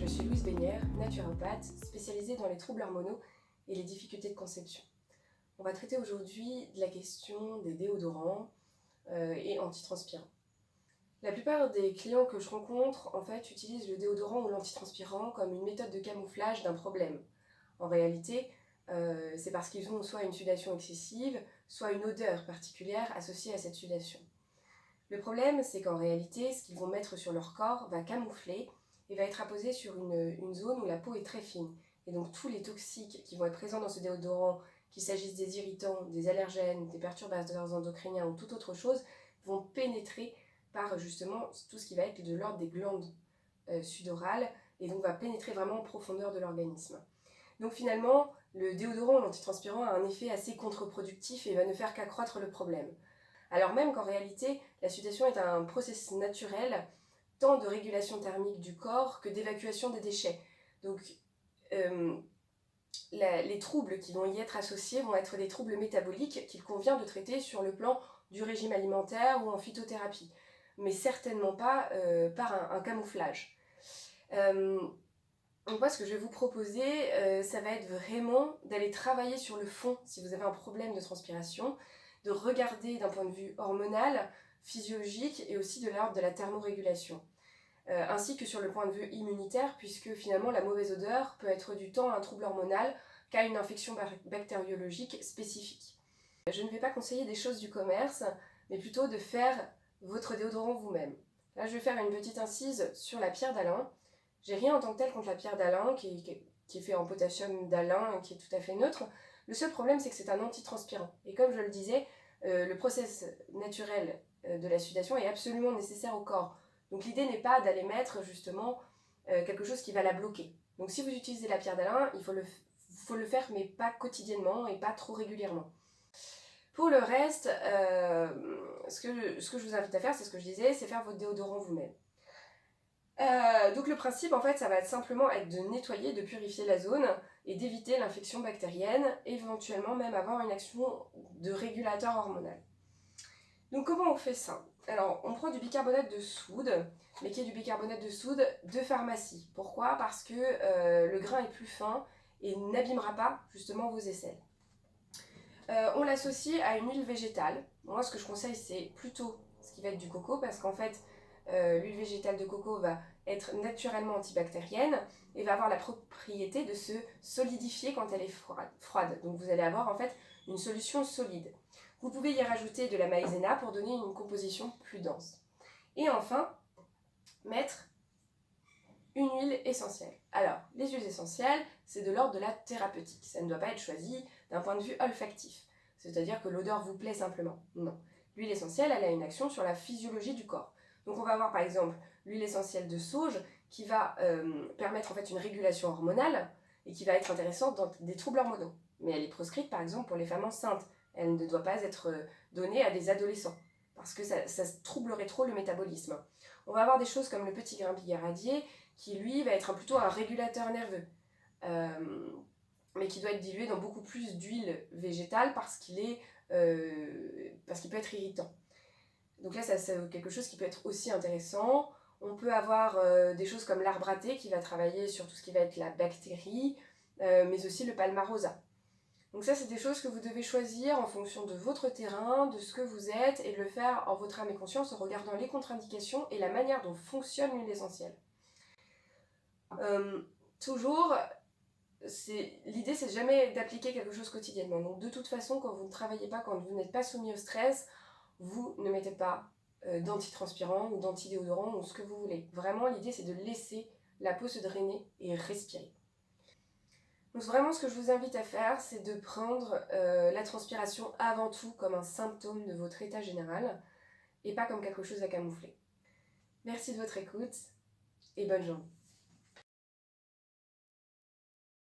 je suis Louise Bénière, naturopathe, spécialisée dans les troubles hormonaux et les difficultés de conception. On va traiter aujourd'hui de la question des déodorants et antitranspirants. La plupart des clients que je rencontre, en fait, utilisent le déodorant ou l'antitranspirant comme une méthode de camouflage d'un problème. En réalité, c'est parce qu'ils ont soit une sudation excessive, soit une odeur particulière associée à cette sudation. Le problème, c'est qu'en réalité, ce qu'ils vont mettre sur leur corps va camoufler et va être apposé sur une zone où la peau est très fine. Et donc tous les toxiques qui vont être présents dans ce déodorant, qu'il s'agisse des irritants, des allergènes, des perturbateurs endocriniens ou toute autre chose, vont pénétrer par justement tout ce qui va être de l'ordre des glandes sudorales et donc va pénétrer vraiment en profondeur de l'organisme. Donc finalement, le déodorant ou l'antitranspirant a un effet assez contre-productif et va ne faire qu'accroître le problème. Alors même qu'en réalité, la sudation est un processus naturel tant de régulation thermique du corps que d'évacuation des déchets. Donc les troubles qui vont y être associés vont être des troubles métaboliques qu'il convient de traiter sur le plan du régime alimentaire ou en phytothérapie, mais certainement pas par un camouflage. Donc moi, ce que je vais vous proposer, ça va être vraiment d'aller travailler sur le fond si vous avez un problème de transpiration, de regarder d'un point de vue hormonal, physiologique et aussi de l'ordre de la thermorégulation. Ainsi que sur le point de vue immunitaire, puisque finalement la mauvaise odeur peut être due tant à un trouble hormonal qu'à une infection bactériologique spécifique. Je ne vais pas conseiller des choses du commerce, mais plutôt de faire votre déodorant vous-même. Là, je vais faire une petite incise sur la pierre d'Alain. J'ai rien en tant que tel contre la pierre d'Alain, qui est fait en potassium d'Alain, qui est tout à fait neutre. Le seul problème, c'est que c'est un antitranspirant. Et comme je le disais, le process naturel de la sudation est absolument nécessaire au corps. Donc l'idée n'est pas d'aller mettre justement quelque chose qui va la bloquer. Donc si vous utilisez la pierre d'Alain, il faut le faire, mais pas quotidiennement et pas trop régulièrement. Pour le reste, ce que je vous invite à faire, c'est ce que je disais, c'est faire votre déodorant vous-même. Donc le principe, en fait, ça va simplement être de nettoyer, de purifier la zone et d'éviter l'infection bactérienne, éventuellement même avoir une action de régulateur hormonal. Donc comment on fait ça? Alors, on prend du bicarbonate de soude, mais qui est du bicarbonate de soude de pharmacie. Pourquoi? Parce que le grain est plus fin et n'abîmera pas justement vos aisselles. On l'associe à une huile végétale. Moi, ce que je conseille, c'est plutôt ce qui va être du coco, parce qu'en fait, l'huile végétale de coco va être naturellement antibactérienne et va avoir la propriété de se solidifier quand elle est froide. Donc vous allez avoir en fait une solution solide. Vous pouvez y rajouter de la maïzena pour donner une composition plus dense. Et enfin, mettre une huile essentielle. Alors, les huiles essentielles, c'est de l'ordre de la thérapeutique. Ça ne doit pas être choisi d'un point de vue olfactif. C'est-à-dire que l'odeur vous plaît simplement. Non. L'huile essentielle, elle a une action sur la physiologie du corps. Donc on va avoir par exemple l'huile essentielle de sauge qui va permettre en fait une régulation hormonale et qui va être intéressante dans des troubles hormonaux. Mais elle est proscrite par exemple pour les femmes enceintes. Elle ne doit pas être donnée à des adolescents parce que ça troublerait trop le métabolisme. On va avoir des choses comme le petit grain bigaradier qui lui va être plutôt un régulateur nerveux, mais qui doit être dilué dans beaucoup plus d'huile végétale parce qu'il peut être irritant. Donc là, c'est quelque chose qui peut être aussi intéressant. On peut avoir des choses comme l'arbre à thé qui va travailler sur tout ce qui va être la bactérie, mais aussi le palmarosa. Donc ça, c'est des choses que vous devez choisir en fonction de votre terrain, de ce que vous êtes, et de le faire en votre âme et conscience en regardant les contre-indications et la manière dont fonctionne l'huile essentielle. Toujours, l'idée c'est jamais d'appliquer quelque chose quotidiennement. Donc de toute façon, quand vous ne travaillez pas, quand vous n'êtes pas soumis au stress, vous ne mettez pas d'antitranspirant ou d'antidéodorant ou ce que vous voulez. Vraiment, l'idée c'est de laisser la peau se drainer et respirer. Donc vraiment, ce que je vous invite à faire, c'est de prendre la transpiration avant tout comme un symptôme de votre état général et pas comme quelque chose à camoufler. Merci de votre écoute et bonne journée.